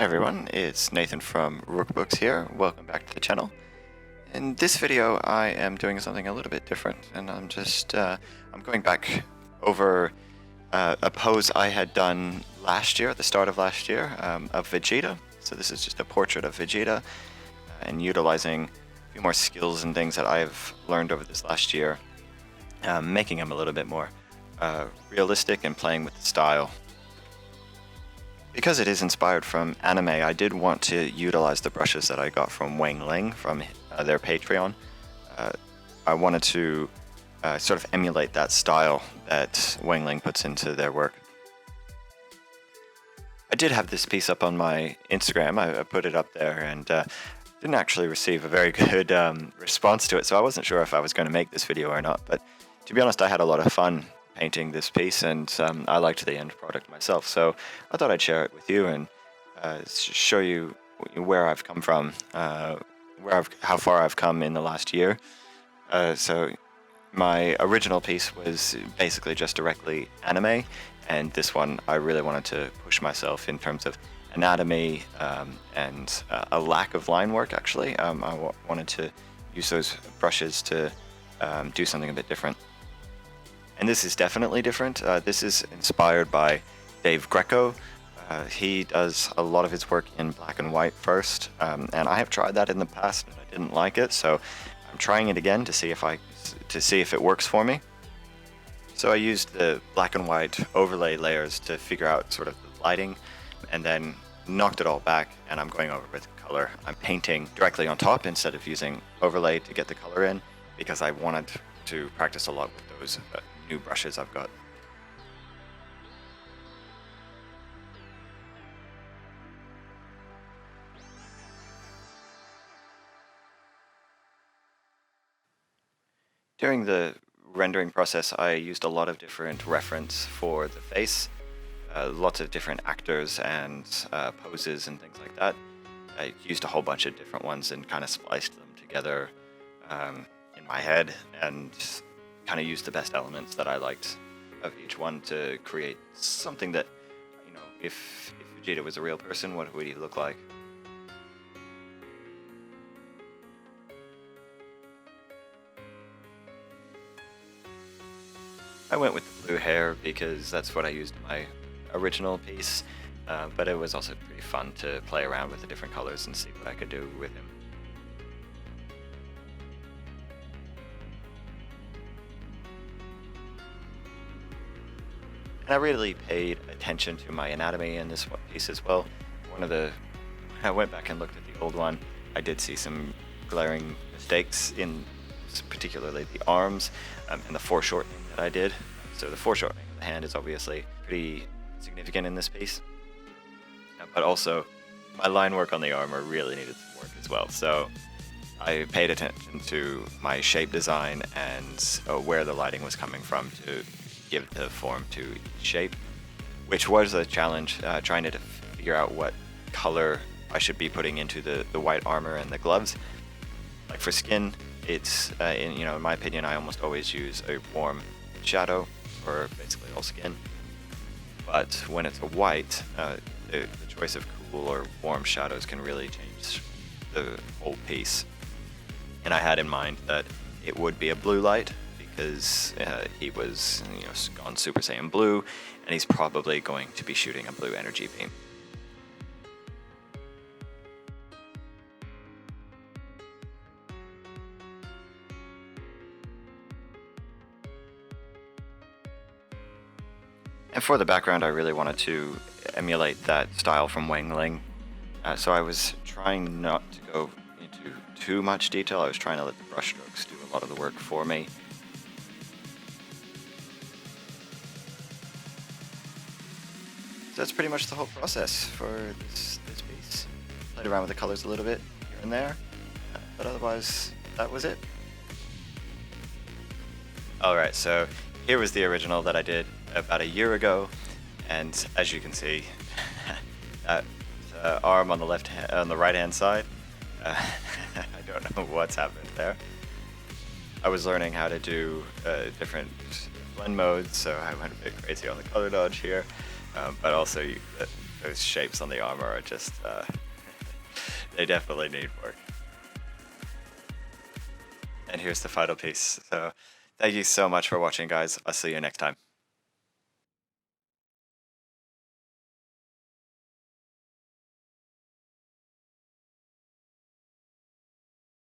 Everyone, it's Nathan from Rookbooks here. Welcome back to the channel. In this video I am doing something a little bit different, and I'm going back over a pose I had done last year, at the start of last year, of Vegeta. So this is just a portrait of Vegeta, and utilizing a few more skills and things that I've learned over this last year, making him a little bit more realistic and playing with the style. Because it is inspired from anime, I did want to utilize the brushes that I got from Wang Ling from their Patreon. I wanted to sort of emulate that style that Wang Ling puts into their work. I did have this piece up on my Instagram. I put it up there and didn't actually receive a very good response to it, so I wasn't sure if I was going to make this video or not. But to be honest, I had a lot of fun painting this piece, and I liked the end product myself, so I thought I'd share it with you and show you where I've come from, how far I've come in the last year. So my original piece was basically just directly anime, and this one I really wanted to push myself in terms of anatomy and a lack of line work. Actually, I wanted to use those brushes to do something a bit different. And this is definitely different. This is inspired by Dave Greco. He does a lot of his work in black and white first, and I have tried that in the past and I didn't like it, so I'm trying it again to see if it works for me. So I used the black and white overlay layers to figure out sort of the lighting, and then knocked it all back, and I'm going over with color. I'm painting directly on top instead of using overlay to get the color in, because I wanted to practice a lot with those new brushes I've got. During the rendering process, I used a lot of different reference for the face, lots of different actors and poses and things like that. I used a whole bunch of different ones and kind of spliced them together in my head, and kind of used the best elements that I liked of each one to create something that, you know, if Vegeta was a real person, what would he look like? I went with the blue hair because that's what I used in my original piece, but it was also pretty fun to play around with the different colors and see what I could do with him. And I really paid attention to my anatomy in this piece as well. When I went back and looked at the old one, I did see some glaring mistakes in particularly the arms and the foreshortening that I did. So the foreshortening of the hand is obviously pretty significant in this piece, but also my line work on the armor really needed some work as well. So I paid attention to my shape design and where the lighting was coming from to give the form to each shape, which was a challenge, trying to figure out what color I should be putting into the white armor and the gloves. Like for skin, it's in my opinion, I almost always use a warm shadow for basically all skin. But when it's a white, the choice of cool or warm shadows can really change the whole piece. And I had in mind that it would be a blue light, because he was gone Super Saiyan Blue, and he's probably going to be shooting a blue energy beam. And for the background, I really wanted to emulate that style from Wang Ling, so I was trying not to go into too much detail. I was trying to let the brush strokes do a lot of the work for me. So that's pretty much the whole process for this piece. Played around with the colors a little bit here and there, but otherwise that was it. Alright, so here was the original that I did about a year ago, and as you can see, that arm on the right hand side, I don't know what's happened there. I was learning how to do different blend modes, so I went a bit crazy on the color dodge here. But also those shapes on the armor are just, they definitely need work. And here's the final piece. So thank you so much for watching, guys. I'll see you next time.